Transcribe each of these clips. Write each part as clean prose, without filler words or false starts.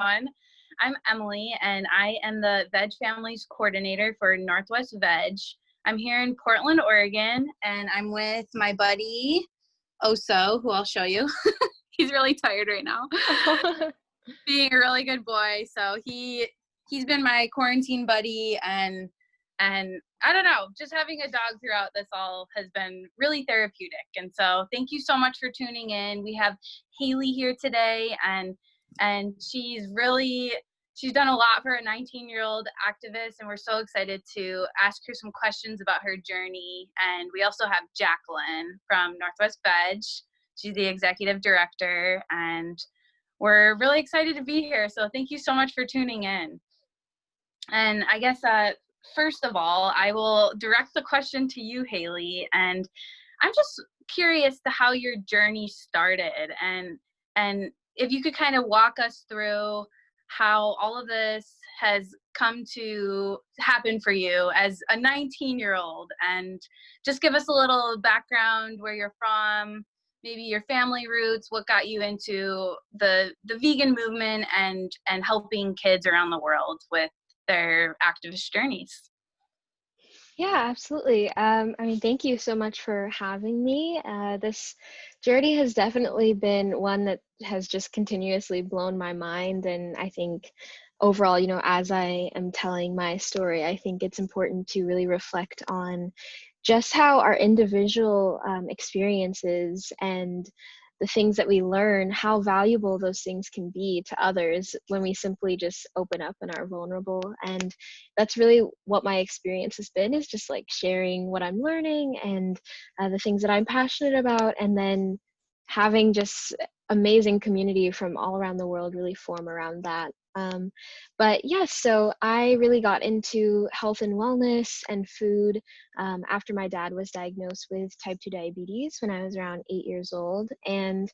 everyone. I'm Emily, and I am the Veg Families Coordinator for Northwest Veg. I'm here in Portland, Oregon, and I'm with my buddy, Oso, who I'll show you. He's really tired right now. Being a really good boy. So he's been my quarantine buddy, and I don't know, just having a dog throughout this all has been really therapeutic. And so thank you so much for tuning in. We have Haile here today, and she's done a lot for a 19-year-old activist, and we're so excited to ask her some questions about her journey. And we also have Jacqueline from Northwest Veg. She's the executive director, and we're really excited to be here. So thank you so much for tuning in. And I guess first of all, I will direct the question to you, Haile. And I'm just curious to how your journey started, and if you could kind of walk us through how all of this has come to happen for you as a 19-year-old, and just give us a little background, where you're from, maybe your family roots, what got you into the vegan movement and helping kids around the world with their activist journeys. Yeah, absolutely. Thank you so much for having me. This journey has definitely been one that has just continuously blown my mind. And I think overall, as I am telling my story, I think it's important to really reflect on just how our individual experiences and the things that we learn, how valuable those things can be to others when we simply just open up and are vulnerable. And that's really what my experience has been, is just like sharing what I'm learning and the things that I'm passionate about, and then having just amazing community from all around the world really form around that. But yes, so I really got into health and wellness and food after my dad was diagnosed with type 2 diabetes when I was around 8 years old. And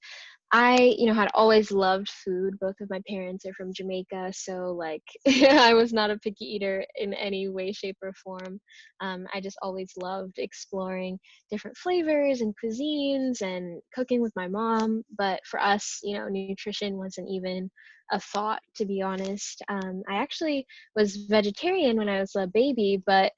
I, had always loved food. Both of my parents are from Jamaica, so like I was not a picky eater in any way, shape, or form. I just always loved exploring different flavors and cuisines and cooking with my mom. But for us, nutrition wasn't even a thought, to be honest. I actually was vegetarian when I was a baby, but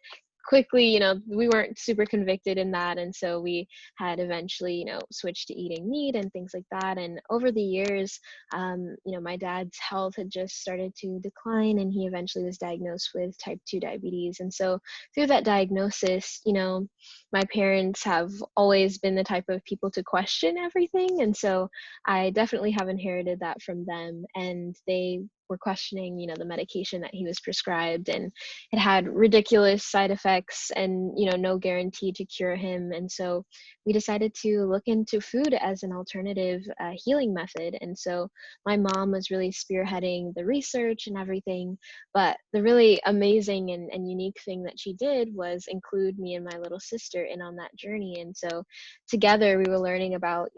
quickly, we weren't super convicted in that. And so we had eventually, switched to eating meat and things like that. And over the years, my dad's health had just started to decline, and he eventually was diagnosed with type 2 diabetes. And so through that diagnosis, my parents have always been the type of people to question everything. And so I definitely have inherited that from them. And they were questioning, the medication that he was prescribed, and it had ridiculous side effects and, no guarantee to cure him. And so we decided to look into food as an alternative healing method. And so my mom was really spearheading the research and everything. But the really amazing and unique thing that she did was include me and my little sister in on that journey. And so together we were learning about,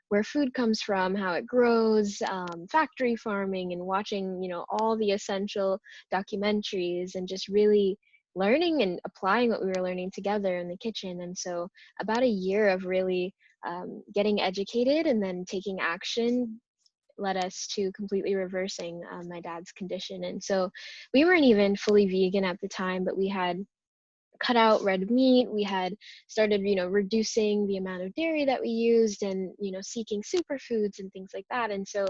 where food comes from, how it grows, factory farming, and watching, all the essential documentaries, and just really learning and applying what we were learning together in the kitchen. And so about a year of really getting educated and then taking action led us to completely reversing my dad's condition. And so we weren't even fully vegan at the time, but we had cut out red meat. We had started, reducing the amount of dairy that we used, and, seeking superfoods and things like that. And so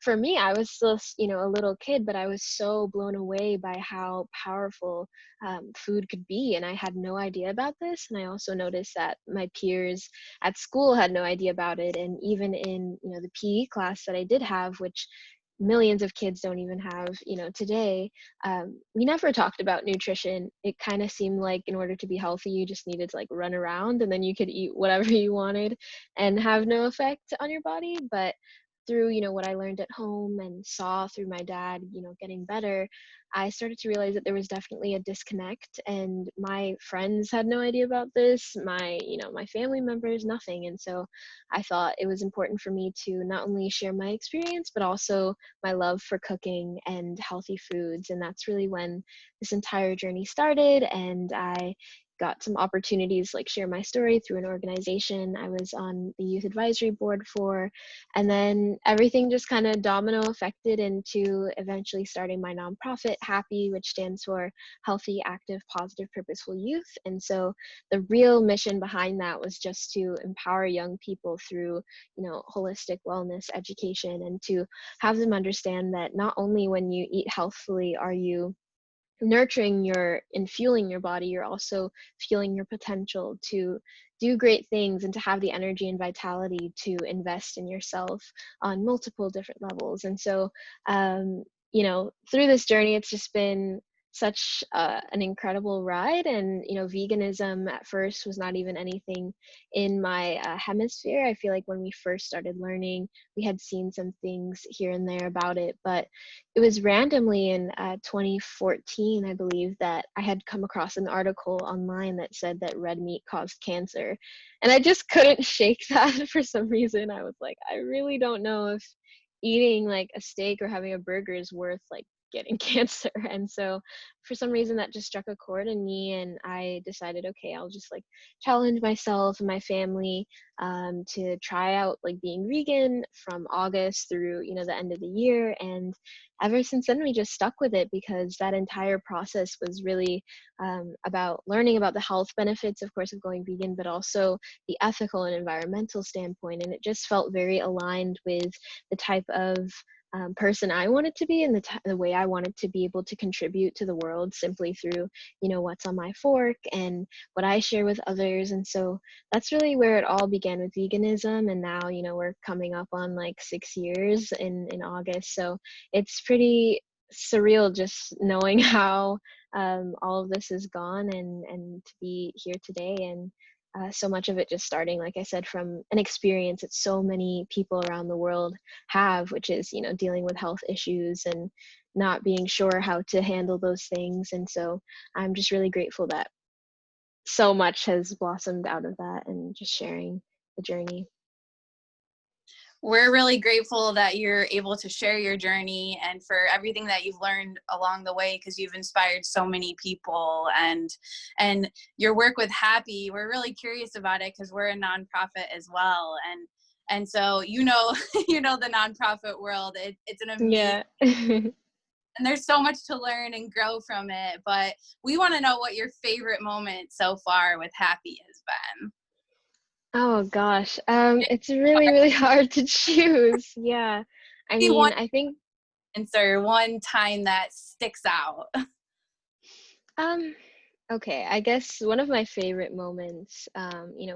for me, I was still, a little kid, but I was so blown away by how powerful food could be. And I had no idea about this. And I also noticed that my peers at school had no idea about it. And even in, the PE class that I did have, which millions of kids don't even have, today, we never talked about nutrition. It kind of seemed like in order to be healthy, you just needed to like run around, and then you could eat whatever you wanted and have no effect on your body. But through, what I learned at home and saw through my dad, getting better, I started to realize that there was definitely a disconnect, and my friends had no idea about this. My family members, nothing. And so I thought it was important for me to not only share my experience, but also my love for cooking and healthy foods. And that's really when this entire journey started. And I, got some opportunities like share my story through an organization I was on the youth advisory board for. And then everything just kind of domino affected into eventually starting my nonprofit, Happy, which stands for Healthy, Active, Positive, Purposeful Youth. And so the real mission behind that was just to empower young people through, holistic wellness education, and to have them understand that not only when you eat healthfully are you nurturing your and fueling your body, you're also fueling your potential to do great things and to have the energy and vitality to invest in yourself on multiple different levels. And so through this journey, it's just been such an incredible ride. And veganism at first was not even anything in my hemisphere. I feel like when we first started learning, we had seen some things here and there about it, but it was randomly in 2014, I believe, that I had come across an article online that said that red meat caused cancer. And I just couldn't shake that for some reason. I was like, I really don't know if eating like a steak or having a burger is worth like getting cancer. And so for some reason that just struck a chord in me, and I decided, okay, I'll just like challenge myself and my family to try out like being vegan from August through the end of the year. And ever since then we just stuck with it, because that entire process was really about learning about the health benefits, of course, of going vegan, but also the ethical and environmental standpoint. And it just felt very aligned with the type of person I wanted to be, and the way I wanted to be able to contribute to the world simply through what's on my fork and what I share with others. And so that's really where it all began with veganism. And now we're coming up on like 6 years in August, so it's pretty surreal just knowing how all of this has gone, and to be here today. And so much of it just starting, like I said, from an experience that so many people around the world have, which is, dealing with health issues and not being sure how to handle those things. And so I'm just really grateful that so much has blossomed out of that, and just sharing the journey. We're really grateful that you're able to share your journey and for everything that you've learned along the way, because you've inspired so many people. And your work with Happy, we're really curious about it because we're a nonprofit as well. And so you know the nonprofit world, it's an amazing, Yeah. and there's so much to learn and grow from it. But we want to know what your favorite moment so far with Happy has been. Oh gosh, it's really, really hard to choose. Yeah, I Maybe one mean, I think answer, one time that sticks out. um, okay, I guess one of my favorite moments,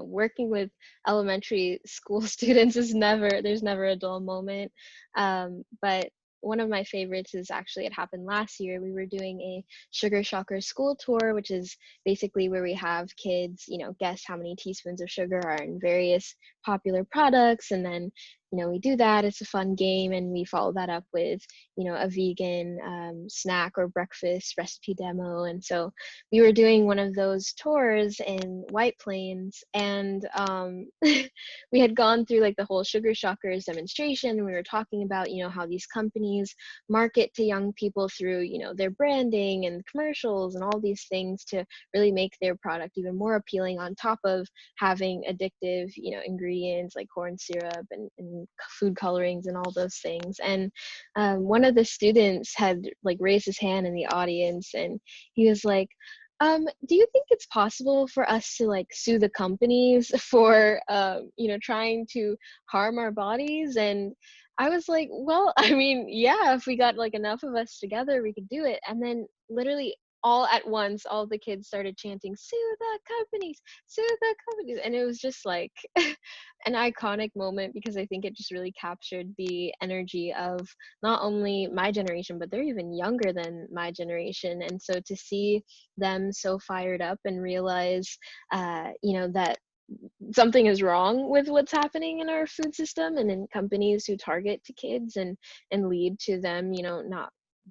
working with elementary school students there's never a dull moment. But one of my favorites is actually, it happened last year. We were doing a Sugar Shocker school tour, which is basically where we have kids, guess how many teaspoons of sugar are in various popular products. And then, we do that. It's a fun game. And we follow that up with, a vegan snack or breakfast recipe demo. And so we were doing one of those tours in White Plains, and we had gone through like the whole Sugar Shockers demonstration, and we were talking about how these companies market to young people through their branding and commercials and all these things to really make their product even more appealing, on top of having addictive ingredients like corn syrup and food colorings and all those things. And one of the students had like raised his hand in the audience, and he was like, do you think it's possible for us to like sue the companies for, trying to harm our bodies? And I was like, well, I mean, yeah, if we got like enough of us together, we could do it. And then literally all at once, all the kids started chanting, sue the companies, sue the companies. And it was just like an iconic moment, because I think it just really captured the energy of not only my generation, but they're even younger than my generation. And so to see them so fired up and realize, that something is wrong with what's happening in our food system and in companies who target to kids and lead to them,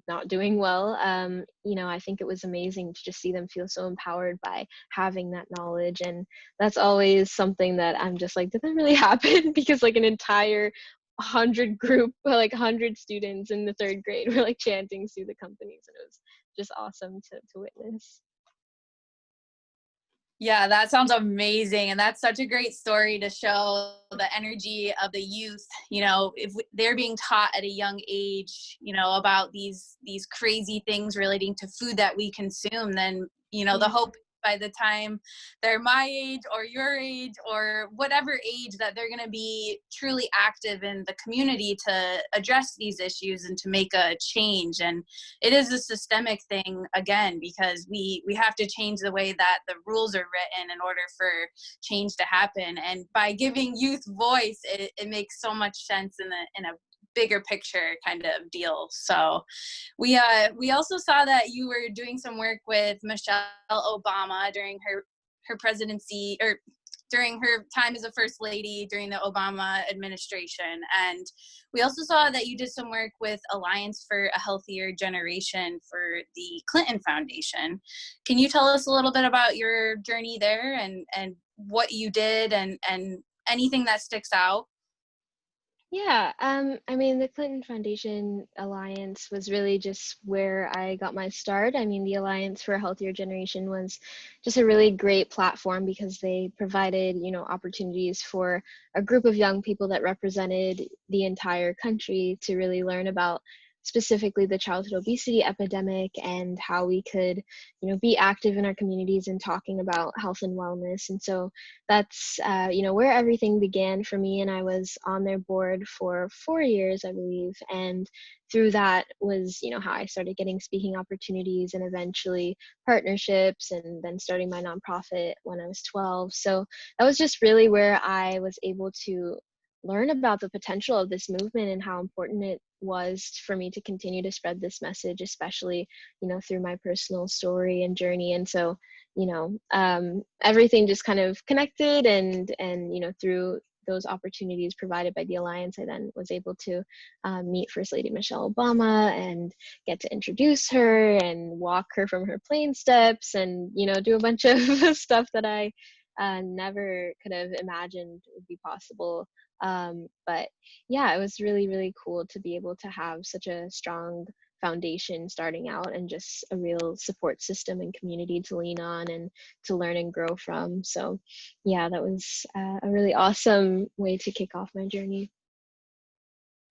not doing well. I think it was amazing to just see them feel so empowered by having that knowledge. And that's always something that I'm just like, did that really happen? Because like an entire 100 group, like 100 students in the 3rd grade were like chanting sue the companies, and it was just awesome to witness. Yeah, that sounds amazing. And that's such a great story to show the energy of the youth. You know, if they're being taught at a young age, you know, about these crazy things relating to food that we consume, then, you know, the Yeah. hope by the time they're my age or your age or whatever age, that they're going to be truly active in the community to address these issues and to make a change. And it is a systemic thing, again, because we have to change the way that the rules are written in order for change to happen. And by giving youth voice, it makes so much sense in a bigger picture kind of deal. So we also saw that you were doing some work with Michelle Obama during her presidency, or during her time as a first lady during the Obama administration. And we also saw that you did some work with Alliance for a Healthier Generation for the Clinton Foundation. Can you tell us a little bit about your journey there and what you did and anything that sticks out? Yeah, I mean, the Clinton Foundation Alliance was really just where I got my start. I mean, the Alliance for a Healthier Generation was just a really great platform because they provided, opportunities for a group of young people that represented the entire country to really learn about specifically the childhood obesity epidemic and how we could, be active in our communities and talking about health and wellness. And so that's where everything began for me, and I was on their board for 4 years, I believe. And through that was how I started getting speaking opportunities and eventually partnerships, and then starting my nonprofit when I was 12. So that was just really where I was able to learn about the potential of this movement and how important it was for me to continue to spread this message, especially through my personal story and journey. And so everything just kind of connected, and through those opportunities provided by the Alliance, I then was able to meet First Lady Michelle Obama and get to introduce her and walk her from her plane steps, and do a bunch of stuff that I never could have imagined would be possible. But yeah, it was really, really cool to be able to have such a strong foundation starting out, and just a real support system and community to lean on and to learn and grow from. So yeah, that was a really awesome way to kick off my journey.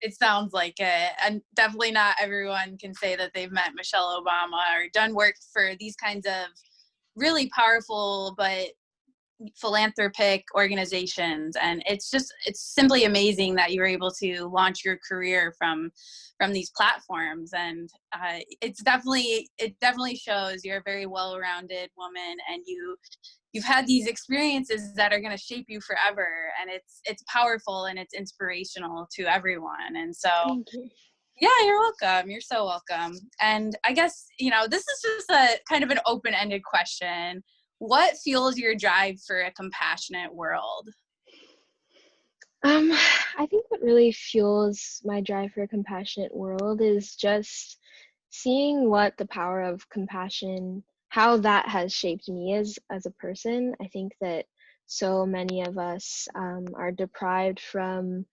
It sounds like it. And definitely not everyone can say that they've met Michelle Obama or done work for these kinds of really powerful but philanthropic organizations. And it's simply amazing that you were able to launch your career from these platforms. And it definitely shows you're a very well-rounded woman, and you've had these experiences that are going to shape you forever. And it's powerful and it's inspirational to everyone. And so Thank you. yeah, you're welcome. You're so welcome. And I guess, this is just a kind of an open-ended question. What fuels your drive for a compassionate world? Um, I think what really fuels my drive for a compassionate world is just seeing what the power of compassion, how that has shaped me as a person. I think that so many of us are deprived from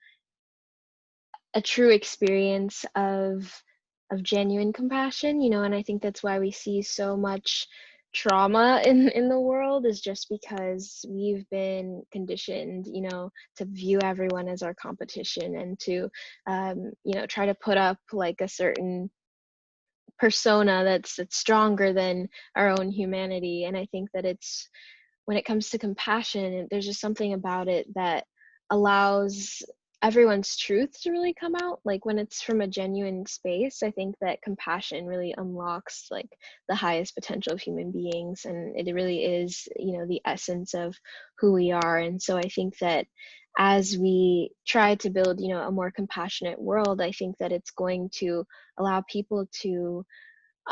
a true experience of genuine compassion, and I think that's why we see so much trauma in the world, is just because we've been conditioned, to view everyone as our competition, and to try to put up like a certain persona that's stronger than our own humanity. And I think that it's when it comes to compassion, there's just something about it that allows everyone's truth to really come out. Like when it's from a genuine space, I think that compassion really unlocks like the highest potential of human beings, and it really is, the essence of who we are. And so I think that as we try to build, a more compassionate world, I think that it's going to allow people to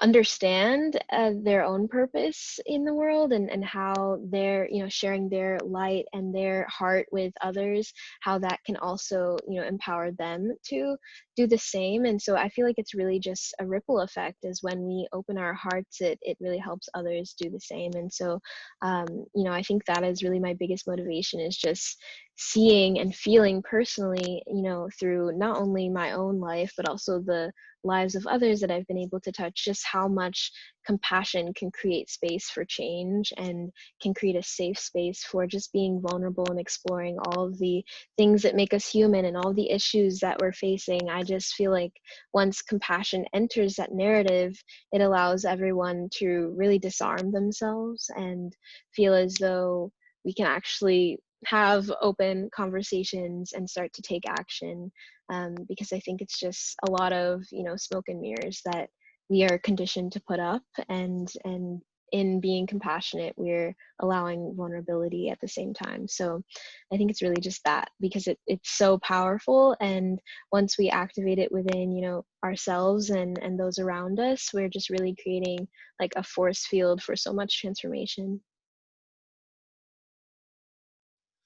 understand their own purpose in the world, and how they're sharing their light and their heart with others, how that can also empower them to do the same. And so I feel like it's really just a ripple effect, is when we open our hearts, it really helps others do the same. And so I think that is really my biggest motivation, is just seeing and feeling personally, through not only my own life but also the lives of others that I've been able to touch, just how much compassion can create space for change and can create a safe space for just being vulnerable and exploring all of the things that make us human and all the issues that we're facing. I just feel like once compassion enters that narrative, it allows everyone to really disarm themselves and feel as though we can actually have open conversations and start to take action, because I think it's just a lot of smoke and mirrors that we are conditioned to put up, and in being compassionate we're allowing vulnerability at the same time. So I think it's really just that, because it's so powerful, and once we activate it within ourselves and those around us, we're just really creating like a force field for so much transformation.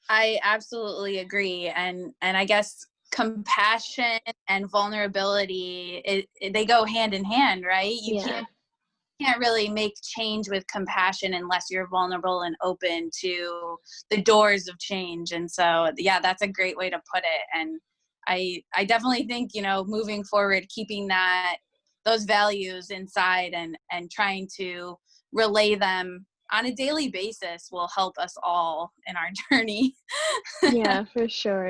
I absolutely agree. And I guess compassion and vulnerability, they go hand in hand, right? You Yeah. can't really make change with compassion unless you're vulnerable and open to the doors of change. And so, yeah, that's a great way to put it. And I definitely think, moving forward, keeping those values inside and trying to relay them on a daily basis will help us all in our journey. Yeah, for sure.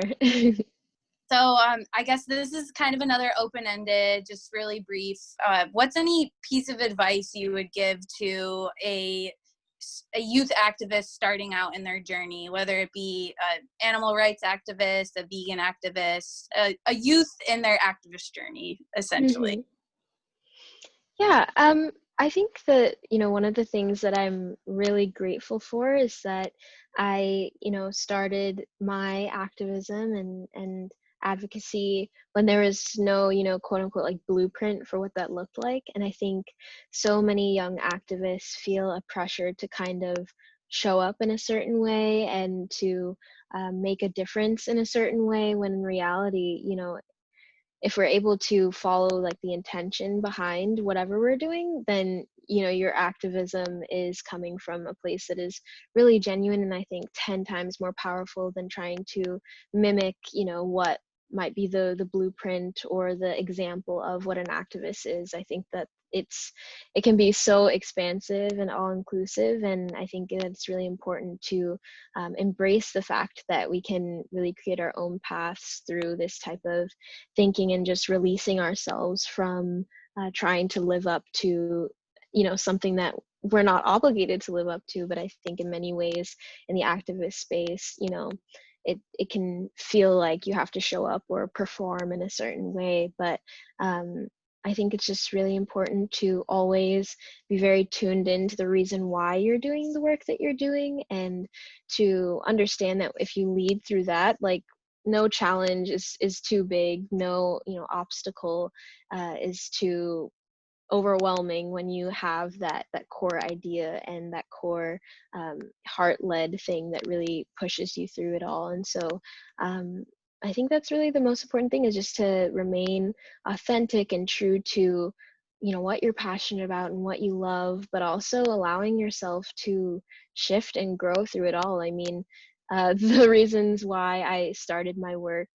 So I guess this is kind of another open-ended, just really brief. What's any piece of advice you would give to a youth activist starting out in their journey, whether it be an animal rights activist, a vegan activist, a youth in their activist journey, essentially? Mhm. Yeah, I think that, one of the things that I'm really grateful for is that I, started my activism and advocacy when there was no, quote unquote, like blueprint for what that looked like. And I think so many young activists feel a pressure to kind of show up in a certain way and to make a difference in a certain way, when in reality, if we're able to follow like the intention behind whatever we're doing, then your activism is coming from a place that is really genuine, and I think 10 times more powerful than trying to mimic what might be the blueprint or the example of what an activist is. I think that it can be so expansive and all inclusive, and I think that it's really important to embrace the fact that we can really create our own paths through this type of thinking, and just releasing ourselves from trying to live up to something that we're not obligated to live up to. But I think in many ways in the activist space, it can feel like you have to show up or perform in a certain way. But I think it's just really important to always be very tuned into the reason why you're doing the work that you're doing, and to understand that if you lead through that, like no challenge is too big, no obstacle is too overwhelming when you have that core idea and that core heart-led thing that really pushes you through it all. And so I think that's really the most important thing, is just to remain authentic and true to what you're passionate about and what you love, but also allowing yourself to shift and grow through it all. I mean, the reasons why I started my work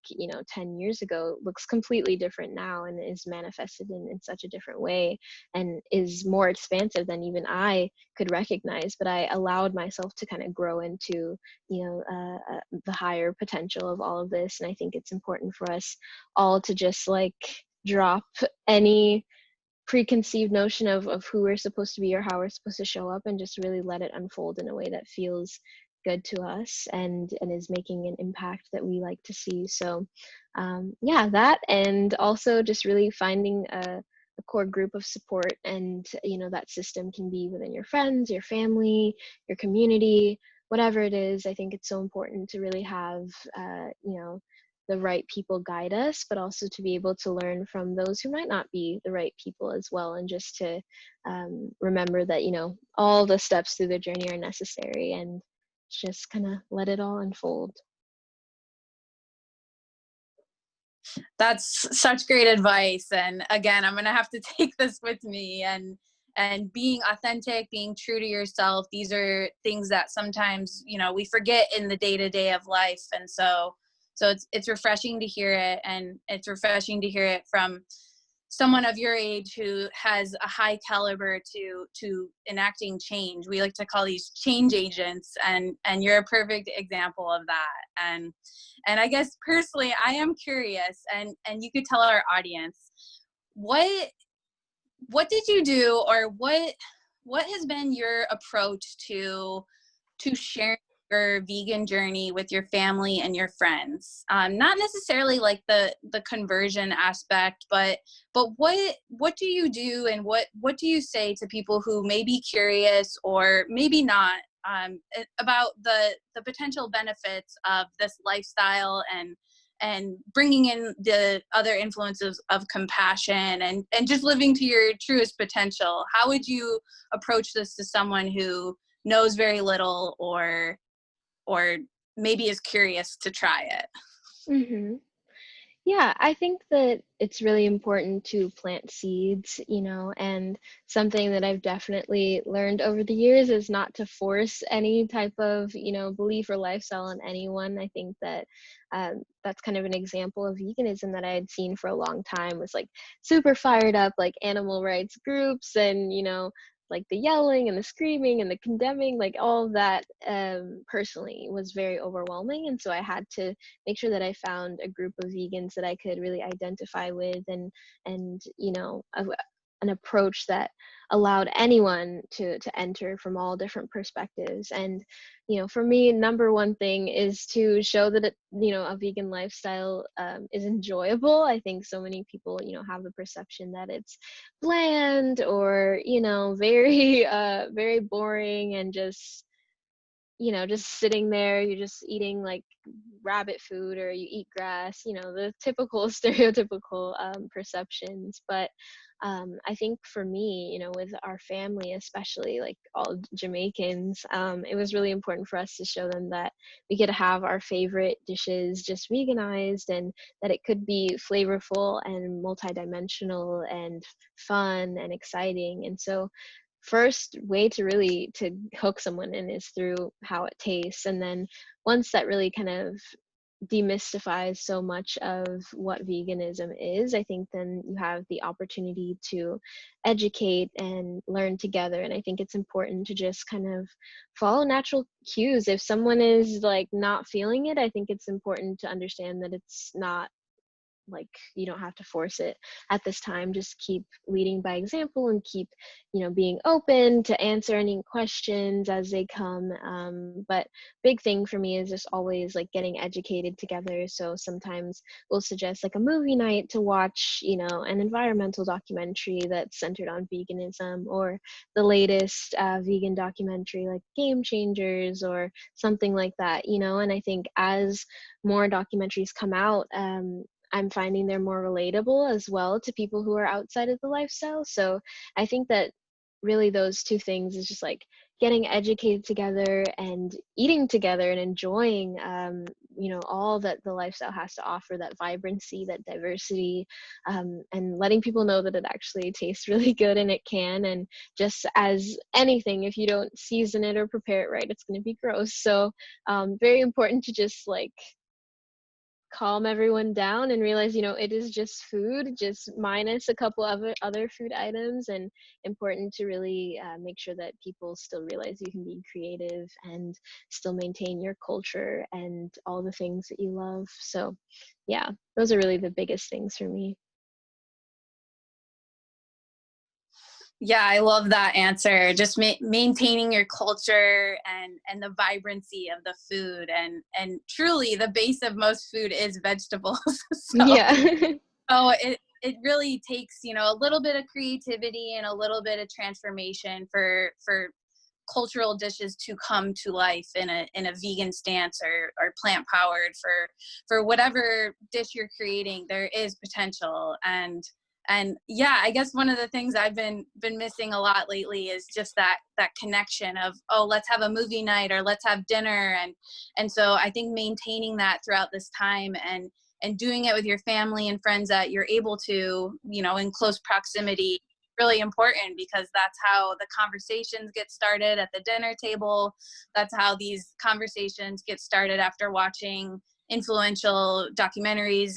10 years ago looks completely different now, and is manifested in such a different way, and is more expansive than even I could recognize. But I allowed myself to kind of grow into the higher potential of all of this. And I think it's important for us all to just like drop any preconceived notion of who we're supposed to be or how we're supposed to show up, and just really let it unfold in a way that feels good to us and is making an impact that we like to see. So yeah, that, and also just really finding a core group of support. And that system can be within your friends, your family, your community, whatever it is. I think it's so important to really have the right people guide us, but also to be able to learn from those who might not be the right people as well. And just to remember that all the steps through the journey are necessary, and just kind of let it all unfold. That's such great advice. And again, I'm going to have to take this with me. And being authentic, being true to yourself, these are things that sometimes, we forget in the day-to-day of life. And so it's refreshing to hear it, and it's refreshing to hear it from someone of your age who has a high caliber to enacting change. We like to call these change agents, and you're a perfect example of that. And I guess personally, I am curious, and you could tell our audience, what did you do, or what has been your approach to sharing your vegan journey with your family and your friends? Not necessarily like the conversion aspect, but what do you do, and what do you say to people who may be curious or maybe not, about the potential benefits of this lifestyle, and bringing in the other influences of compassion, and just living to your truest potential? How would you approach this to someone who knows very little, or maybe is curious to try it? Hmm. Yeah, I think that it's really important to plant seeds, and something that I've definitely learned over the years is not to force any type of, belief or lifestyle on anyone. I think that that's kind of an example of veganism that I had seen for a long time, was like super fired up, like animal rights groups, and, like the yelling and the screaming and the condemning, like all of that, personally was very overwhelming. And so I had to make sure that I found a group of vegans that I could really identify with, and an approach that allowed anyone to enter from all different perspectives. And for me, number one thing is to show that a vegan lifestyle is enjoyable. I think so many people have the perception that it's bland, or very very boring, and just sitting there, you're just eating like rabbit food, or you eat grass, the typical stereotypical perceptions. But I think for me, with our family, especially like all Jamaicans, it was really important for us to show them that we could have our favorite dishes just veganized, and that it could be flavorful and multidimensional and fun and exciting. And so first way to really to hook someone in is through how it tastes. And then once that really kind of demystifies so much of what veganism is, I think then you have the opportunity to educate and learn together. And I think it's important to just kind of follow natural cues. If someone is like not feeling it, I think it's important to understand that it's not like you don't have to force it at this time. Just keep leading by example, and keep being open to answer any questions as they come. But big thing for me is just always like getting educated together. So sometimes we'll suggest like a movie night to watch an environmental documentary that's centered on veganism, or the latest vegan documentary like Game Changers, or something like that. And I think as more documentaries come out, I'm finding they're more relatable as well to people who are outside of the lifestyle. So I think that really those two things is just like getting educated together and eating together and enjoying, all that the lifestyle has to offer, that vibrancy, that diversity, and letting people know that it actually tastes really good, and it can. And just as anything, if you don't season it or prepare it right, it's going to be gross. So very important to just like calm everyone down and realize it is just food, just minus a couple of other food items. And important to really make sure that people still realize you can be creative and still maintain your culture and all the things that you love. So yeah, those are really the biggest things for me. Yeah, I love that answer. Just maintaining your culture, and the vibrancy of the food, and truly the base of most food is vegetables. so Yeah. so it really takes a little bit of creativity and a little bit of transformation for cultural dishes to come to life in a vegan stance, or plant powered. For whatever dish you're creating, there is potential. And yeah, I guess one of the things I've been missing a lot lately is just that connection of, oh, let's have a movie night, or let's have dinner. And so I think maintaining that throughout this time, and doing it with your family and friends that you're able to, in close proximity, really important, because that's how the conversations get started at the dinner table. That's how these conversations get started after watching influential documentaries,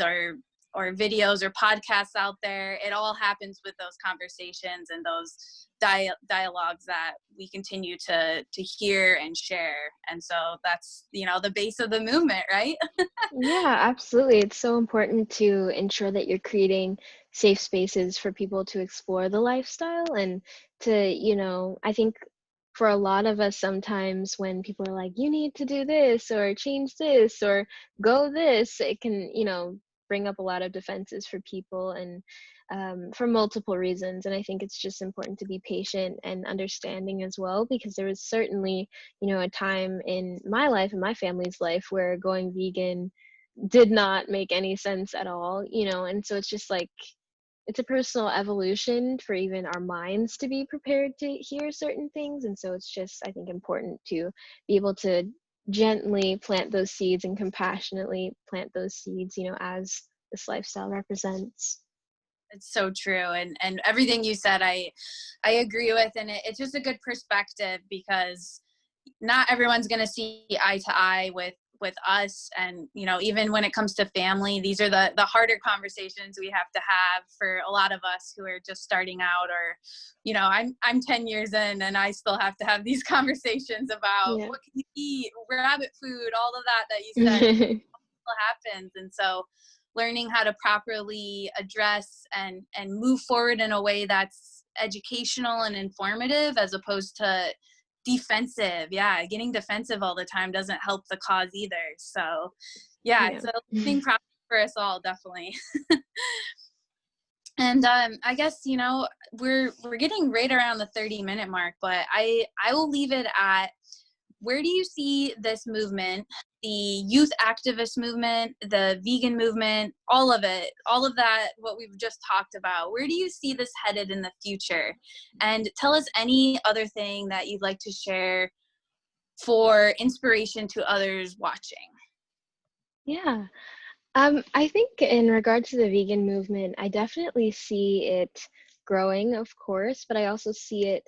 or videos or podcasts out there. It all happens with those conversations and those dialogues that we continue to hear and share. And so that's, the base of the movement, right? Yeah, absolutely. It's so important to ensure that you're creating safe spaces for people to explore the lifestyle and to, I think for a lot of us, sometimes when people are like, you need to do this or change this or go this, it can, bring up a lot of defenses for people and for multiple reasons. And I think it's just important to be patient and understanding as well, because there was certainly, a time in my life and my family's life where going vegan did not make any sense at all, and so it's just like it's a personal evolution for even our minds to be prepared to hear certain things. And so it's just, I think, important to be able to gently plant those seeds and compassionately plant those seeds, as this lifestyle represents. It's so true. And everything you said, I agree with. And it's just a good perspective, because not everyone's going to see eye to eye with us. And, even when it comes to family, these are the harder conversations we have to have for a lot of us who are just starting out, or, I'm 10 years in and I still have to have these conversations about Yeah. what can you eat, rabbit food, all of that you said happens. And so learning how to properly address and move forward in a way that's educational and informative, as opposed to defensive. Yeah, getting defensive all the time doesn't help the cause either. So yeah, Yeah. it's a learning process for us all, definitely. And I guess, we're getting right around the 30-minute mark, but I will leave it at, where do you see this movement, the youth activist movement, the vegan movement, all of it, all of that, what we've just talked about, where do you see this headed in the future? And tell us any other thing that you'd like to share for inspiration to others watching. Yeah. I think in regard to the vegan movement, I definitely see it growing, of course, but I also see it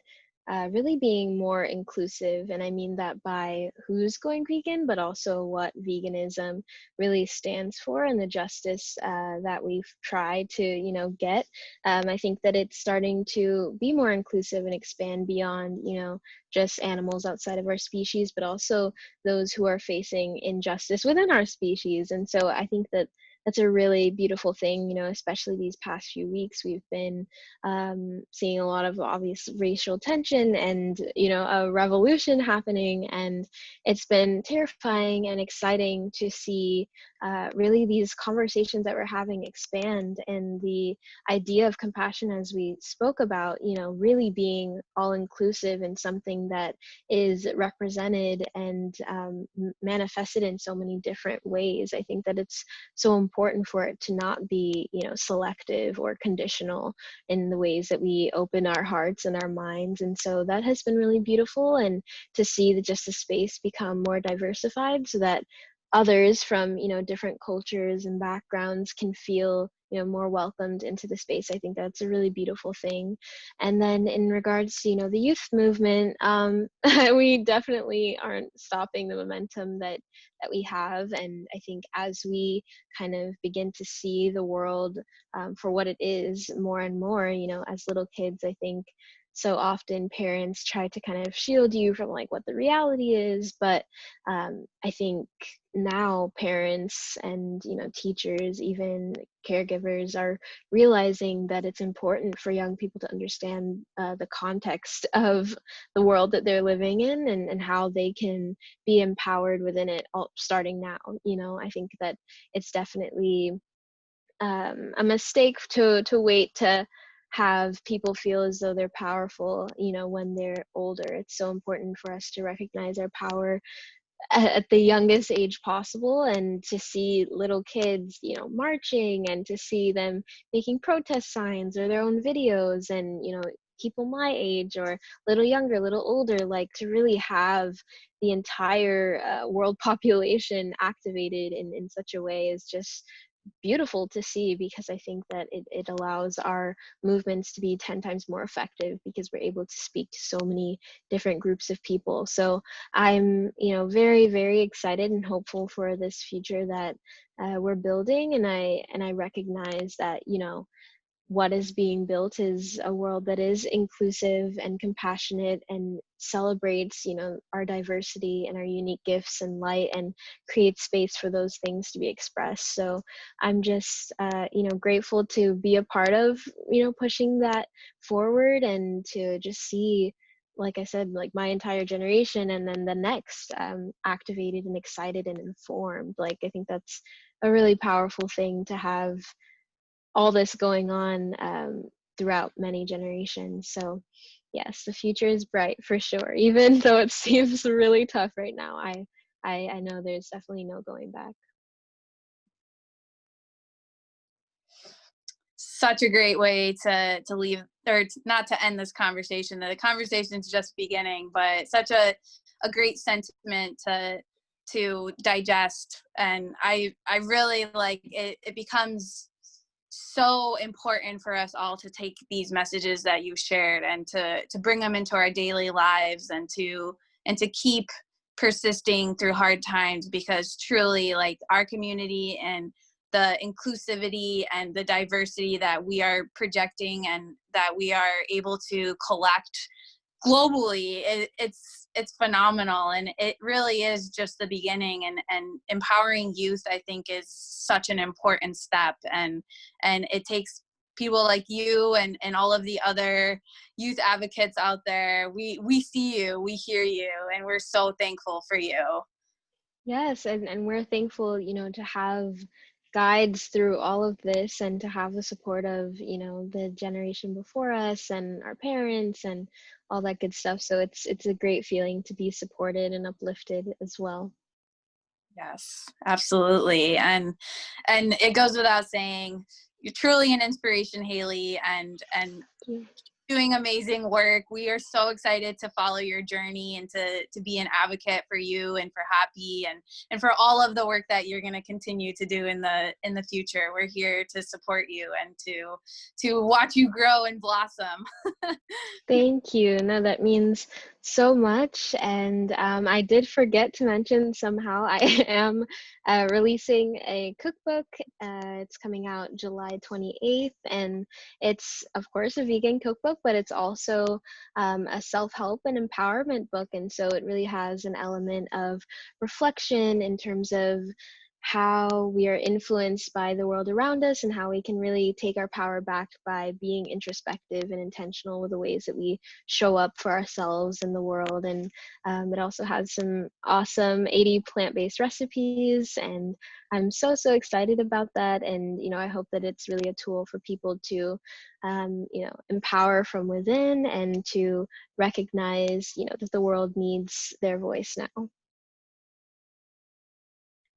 really being more inclusive. And I mean that by who's going vegan, but also what veganism really stands for and the justice that we've tried to, get. I think that it's starting to be more inclusive and expand beyond, just animals outside of our species, but also those who are facing injustice within our species. And so I think that that's a really beautiful thing, especially these past few weeks. We've been seeing a lot of obvious racial tension and, a revolution happening. And it's been terrifying and exciting to see really these conversations that we're having expand, and the idea of compassion, as we spoke about, really being all inclusive and something that is represented and manifested in so many different ways. I think that it's so important for it to not be, selective or conditional in the ways that we open our hearts and our minds. And so that has been really beautiful, and to see the just the space become more diversified so that others from, different cultures and backgrounds can feel, more welcomed into the space. I think that's a really beautiful thing. And then in regards to, the youth movement, we definitely aren't stopping the momentum that we have. And I think as we kind of begin to see the world for what it is more and more, as little kids, I think so often parents try to kind of shield you from like what the reality is. But I think now parents and, teachers, even caregivers, are realizing that it's important for young people to understand the context of the world that they're living in, and how they can be empowered within it, all starting now. I think that it's definitely a mistake to wait to have people feel as though they're powerful, when they're older. It's so important for us to recognize our power at the youngest age possible, and to see little kids, marching, and to see them making protest signs or their own videos, and, people my age or little younger, little older, like to really have the entire world population activated in such a way is just beautiful to see, because I think that it allows our movements to be 10 times more effective because we're able to speak to so many different groups of people. So I'm, very, very excited and hopeful for this future that we're building. And I recognize that, what is being built is a world that is inclusive and compassionate and celebrates, our diversity and our unique gifts and light, and creates space for those things to be expressed. So I'm just, grateful to be a part of, pushing that forward, and to just see, like I said, like my entire generation and then the next, activated and excited and informed. Like, I think that's a really powerful thing to have all this going on, throughout many generations. So yes, the future is bright for sure. Even though it seems really tough right now, I know there's definitely no going back. Such a great way to leave, or not to end this conversation. The conversation's just beginning, but such a great sentiment to digest. And I really like it. It becomes so important for us all to take these messages that you've shared and to bring them into our daily lives, and to keep persisting through hard times, because truly, like, our community and the inclusivity and the diversity that we are projecting and that we are able to collect globally, it's phenomenal. And it really is just the beginning. And empowering youth, I think, is such an important step. And it takes people like you and all of the other youth advocates out there. We see you, we hear you, and we're so thankful for you. Yes, and we're thankful, to have guides through all of this, and to have the support of, the generation before us and our parents and all that good stuff. So it's a great feeling to be supported and uplifted as well. Yes, absolutely. And it goes without saying, you're truly an inspiration, Haile, and Thank you. doing amazing work. We are so excited to follow your journey and to be an advocate for you and for Happy, and for all of the work that you're going to continue to do in the future. We're here to support you and to watch you grow and blossom. Thank you. No, that means so much. And I did forget to mention somehow, I am releasing a cookbook. It's coming out July 28th. And it's, of course, a vegan cookbook, but it's also a self help and empowerment book. And so it really has an element of reflection in terms of how we are influenced by the world around us, and how we can really take our power back by being introspective and intentional with the ways that we show up for ourselves in the world. And it also has some awesome 80 plant-based recipes, and I'm so excited about that. And I hope that it's really a tool for people to empower from within, and to recognize that the world needs their voice now.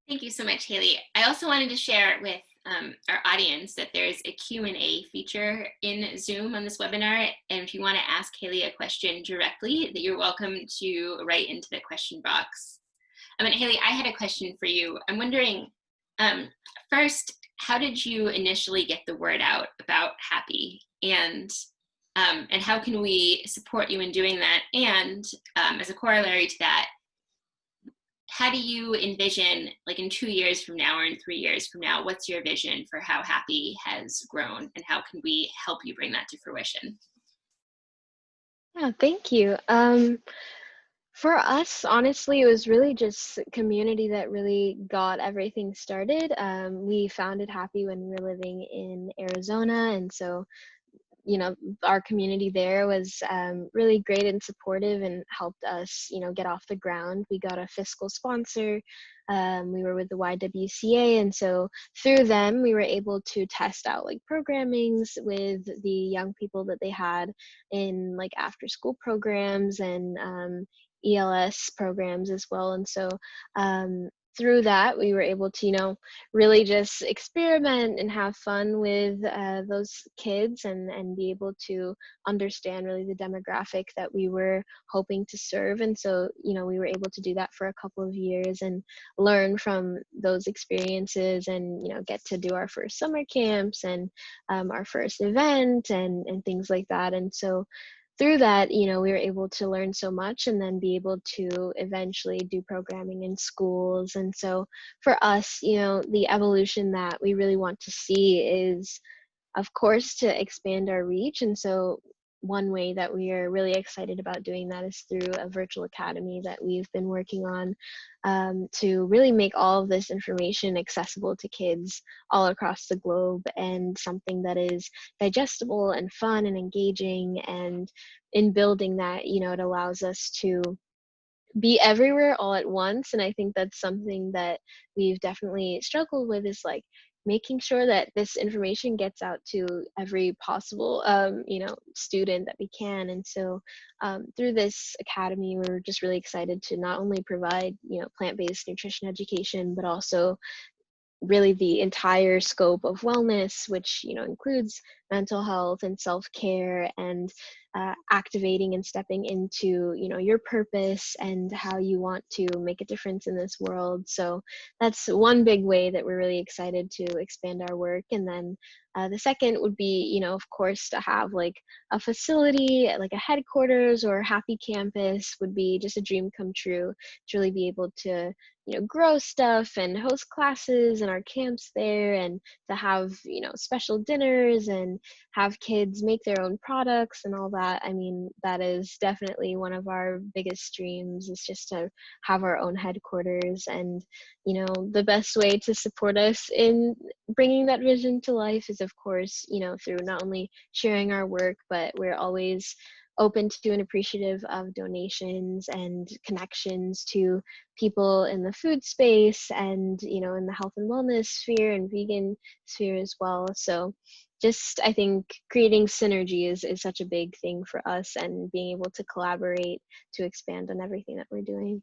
Thank you so much, Haley. I also wanted to share with our audience that there's a Q&A feature in Zoom on this webinar. And if you want to ask Haley a question directly, that you're welcome to write into the question box. Haley, I had a question for you. I'm wondering, first, how did you initially get the word out about Happy? And how can we support you in doing that? And as a corollary to that, how do you envision, like in 2 years from now or in 3 years from now, what's your vision for how Happy has grown, and how can we help you bring that to fruition? Yeah, thank you. For us, honestly, it was really just community that really got everything started. We founded Happy when we were living in Arizona, and so our community there was really great and supportive, and helped us, get off the ground. We got a fiscal sponsor. We were with the YWCA, and so through them, we were able to test out like programmings with the young people that they had in like after school programs, and ELS programs as well. And so through that, we were able to, really just experiment and have fun with those kids, and be able to understand really the demographic that we were hoping to serve. And so, we were able to do that for a couple of years and learn from those experiences, and, get to do our first summer camps and our first event, and things like that. And so through that, we were able to learn so much, and then be able to eventually do programming in schools. And so for us, the evolution that we really want to see is, of course, to expand our reach. And so one way that we are really excited about doing that is through a virtual academy that we've been working on, to really make all of this information accessible to kids all across the globe, and something that is digestible and fun and engaging. And in building that, it allows us to be everywhere all at once. And I think that's something that we've definitely struggled with, is like making sure that this information gets out to every possible student that we can. And so through this academy, we're just really excited to not only provide plant-based nutrition education, but also really the entire scope of wellness, which includes mental health and self-care, and activating and stepping into your purpose and how you want to make a difference in this world. So that's one big way that we're really excited to expand our work. And then the second would be, of course, to have like a facility, like a headquarters or happy campus would be just a dream come true, to really be able to grow stuff and host classes in our camps there, and to have special dinners and have kids make their own products and all that. I mean, that is definitely one of our biggest dreams, is just to have our own headquarters. And the best way to support us in bringing that vision to life is, of course, through not only sharing our work, but we're always open to and appreciative of donations and connections to people in the food space, and in the health and wellness sphere and vegan sphere as well. So just, I think creating synergy is such a big thing for us, and being able to collaborate to expand on everything that we're doing.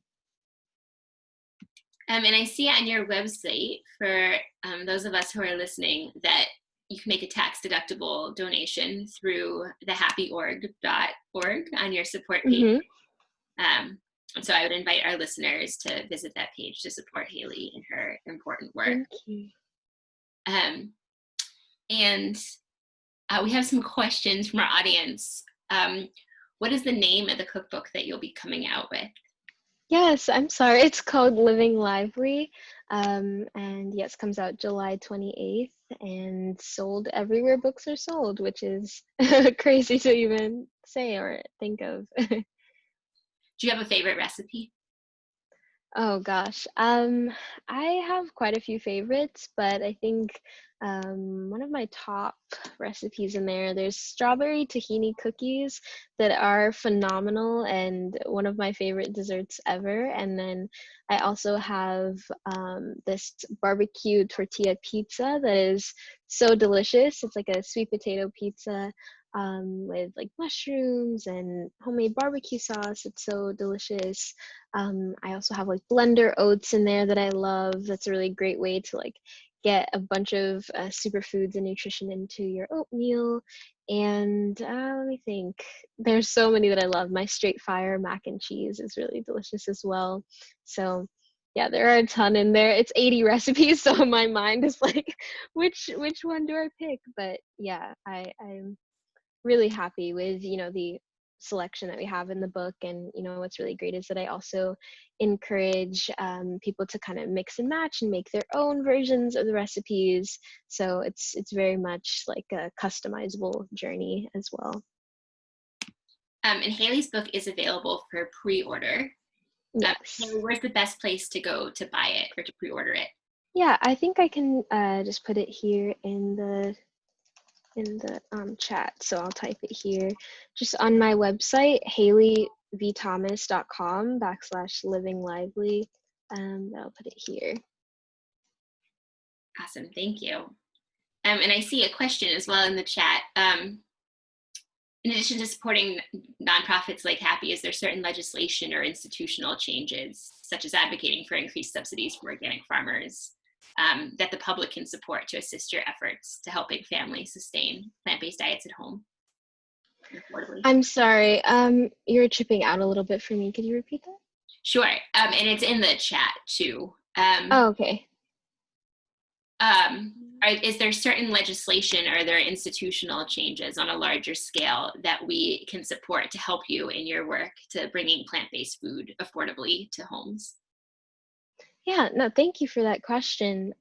And I see on your website, for those of us who are listening, that you can make a tax-deductible donation through thehappyorg.org on your support page. Mm-hmm. And so I would invite our listeners to visit that page to support Haile in her important work. Thank you. And we have some questions from our audience. What is the name of the cookbook that you'll be coming out with? Yes, I'm sorry. It's called Living Lively. And yes, comes out July 28th, and sold everywhere books are sold, which is crazy to even say or think of. Do you have a favorite recipe? Oh gosh, I have quite a few favorites, but I think one of my top recipes in there's strawberry tahini cookies that are phenomenal, and one of my favorite desserts ever. And then I also have this barbecue tortilla pizza that is so delicious. It's like a sweet potato pizza with like mushrooms and homemade barbecue sauce. It's so delicious. I also have like blender oats in there that I love. That's a really great way to like get a bunch of superfoods and nutrition into your oatmeal. And let me think. There's so many that I love. My straight fire mac and cheese is really delicious as well. So yeah, there are a ton in there. It's 80 recipes, so my mind is like, which one do I pick? But yeah, I'm really happy with the selection that we have in the book. And what's really great is that I also encourage people to kind of mix and match and make their own versions of the recipes, so it's very much like a customizable journey as well. And Haile's book is available for pre-order. Yes. Where's the best place to go to buy it or to pre-order it? Yeah, I think I can just put it here in the chat. So I'll type it here. Just on my website, haileyvthomas.com/livinglively. I'll put it here. Awesome, thank you. And I see a question as well in the chat. in addition to supporting nonprofits like Happy, is there certain legislation or institutional changes, such as advocating for increased subsidies for organic farmers, that the public can support to assist your efforts to helping families sustain plant-based diets at home affordably? I'm sorry, you're chipping out a little bit for me. Could you repeat that? Sure, and it's in the chat too. Oh, okay. Is there certain legislation or are there institutional changes on a larger scale that we can support to help you in your work to bringing plant-based food affordably to homes? Yeah, no, thank you for that question.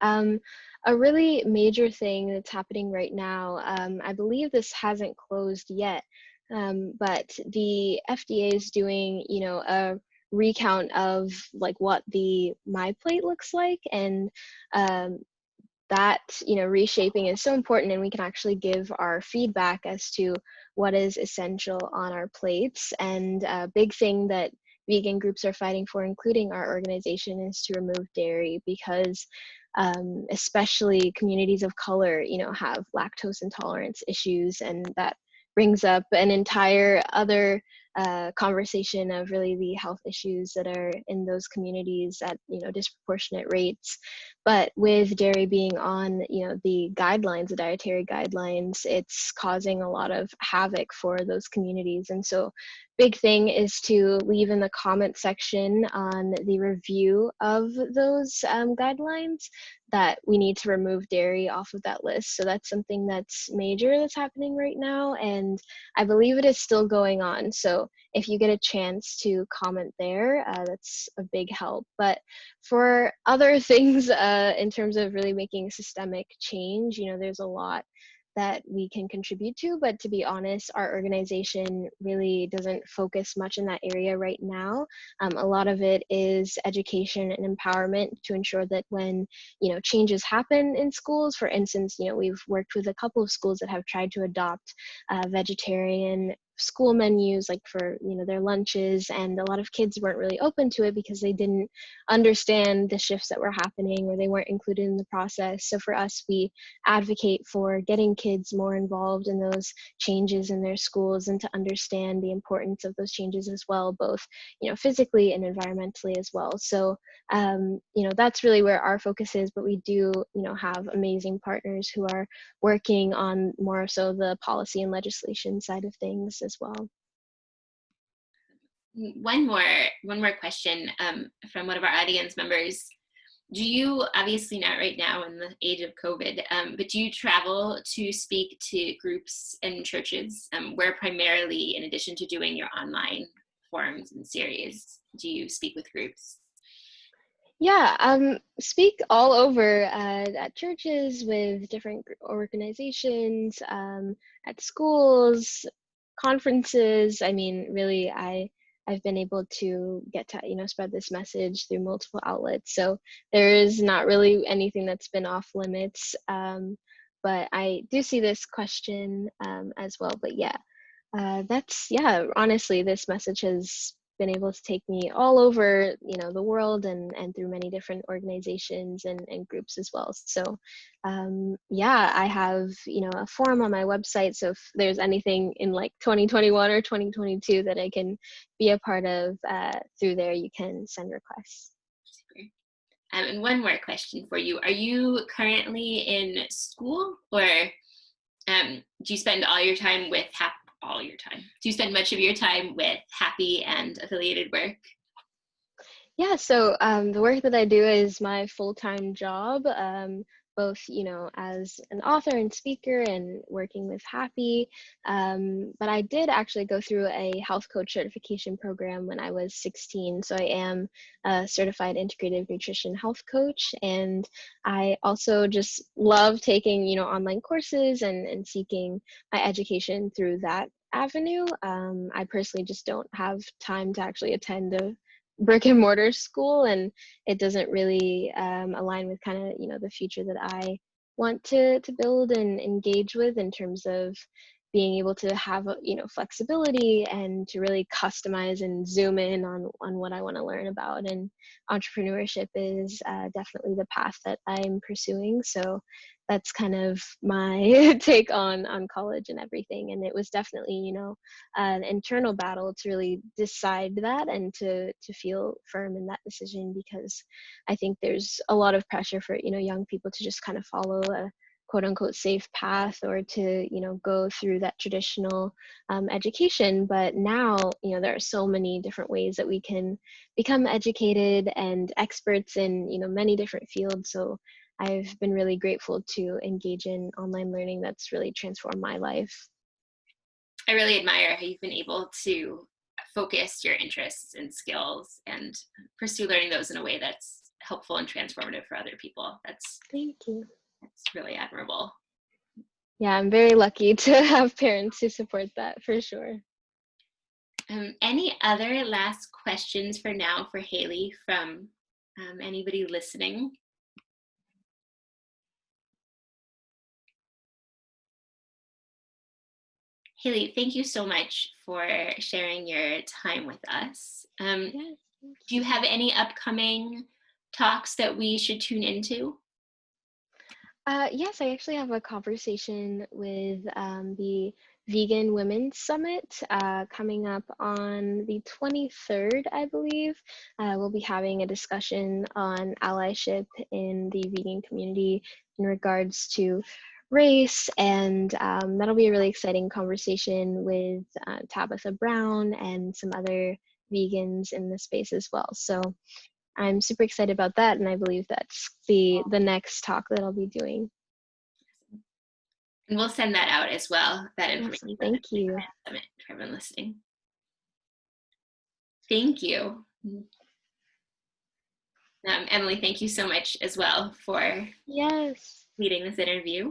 A really major thing that's happening right now, I believe this hasn't closed yet, but the FDA is doing, a recount of like what the MyPlate looks like, and um, that reshaping is so important, and we can actually give our feedback as to what is essential on our plates. And a big thing that vegan groups are fighting for, including our organization, is to remove dairy, because especially communities of color have lactose intolerance issues, and that brings up an entire other conversation of really the health issues that are in those communities at disproportionate rates. But with dairy being on the guidelines, the dietary guidelines, it's causing a lot of havoc for those communities. And so big thing is to leave in the comment section on the review of those guidelines that we need to remove dairy off of that list. So that's something that's major that's happening right now, and I believe it is still going on. So if you get a chance to comment there, that's a big help. But for other things, in terms of really making systemic change, there's a lot that we can contribute to. But to be honest, our organization really doesn't focus much in that area right now. A lot of it is education and empowerment to ensure that when changes happen in schools, for instance, we've worked with a couple of schools that have tried to adopt vegetarian school menus, like for their lunches, and a lot of kids weren't really open to it because they didn't understand the shifts that were happening, or they weren't included in the process. So for us, we advocate for getting kids more involved in those changes in their schools, and to understand the importance of those changes as well, both physically and environmentally as well. So that's really where our focus is, but we do have amazing partners who are working on more so the policy and legislation side of things as well. One more question from one of our audience members. Do you, obviously not right now in the age of COVID, but do you travel to speak to groups and churches where primarily, in addition to doing your online forums and series, do you speak with groups? Yeah, speak all over at churches, with different organizations, at schools, conferences. I mean, really, I've been able to get to spread this message through multiple outlets. So there is not really anything that's been off limits. But I do see this question as well. But yeah, honestly, this message has been able to take me all over the world, and through many different organizations and groups as well. So I have a forum on my website, so if there's anything in like 2021 or 2022 that I can be a part of through there, you can send requests. And one more question for you. Are you currently in school, or do you spend all your time with do you spend much of your time with Happy and affiliated work? Yeah, so the work that I do is my full-time job, both as an author and speaker, and working with Happy. But I did actually go through a health coach certification program when I was 16, so I am a certified integrative nutrition health coach, and I also just love taking online courses and seeking my education through that avenue. I personally just don't have time to actually attend a brick and mortar school, and it doesn't really align with kind of the future that I want to build and engage with, in terms of being able to have, flexibility and to really customize and zoom in on what I want to learn about. And entrepreneurship is definitely the path that I'm pursuing. So that's kind of my take on college and everything. And it was definitely, an internal battle to really decide that and to feel firm in that decision, because I think there's a lot of pressure for, young people to just kind of follow a quote unquote safe path, or to go through that traditional education. But now there are so many different ways that we can become educated and experts in many different fields. So I've been really grateful to engage in online learning that's really transformed my life. I really admire how you've been able to focus your interests and skills and pursue learning those in a way that's helpful and transformative for other people. Thank you. That's really admirable. Yeah, I'm very lucky to have parents who support that, for sure. Any other last questions for now for Haile from anybody listening? Haile, thank you so much for sharing your time with us. Yes, do you have any upcoming talks that we should tune into? Yes, I actually have a conversation with the Vegan Women's Summit coming up on the 23rd, I believe. We'll be having a discussion on allyship in the vegan community in regards to race, and that'll be a really exciting conversation with Tabitha Brown and some other vegans in the space as well. So I'm super excited about that, and I believe that's the next talk that I'll be doing. And we'll send that out as well, that information. Awesome. Thank you. Summit for everyone listening. Thank you. Emily, thank you so much as well for leading this interview.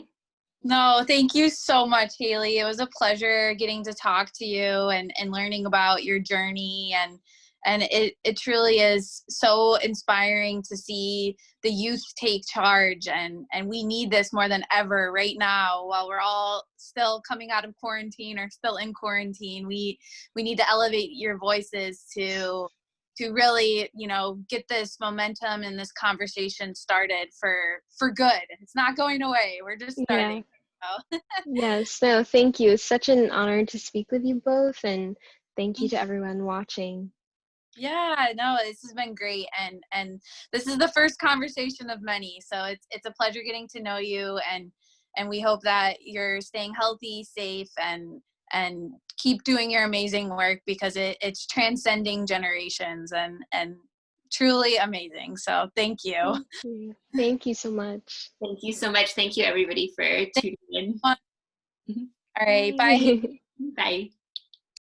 No, thank you so much, Haile. It was a pleasure getting to talk to you and learning about your journey. And it truly is so inspiring to see the youth take charge. And we need this more than ever right now, while we're all still coming out of quarantine or still in quarantine. We need to elevate your voices to really, get this momentum and this conversation started for good. It's not going away. We're just starting. Yeah. Yes. No, thank you. It's such an honor to speak with you both, and thank you to everyone watching. Yeah, no, this has been great, and this is the first conversation of many. So it's a pleasure getting to know you, and we hope that you're staying healthy, safe, and keep doing your amazing work, because it's transcending generations and truly amazing. So thank you. Thank you so much. Thank you so much. Thank you, everybody, for tuning in. All right, bye. Bye.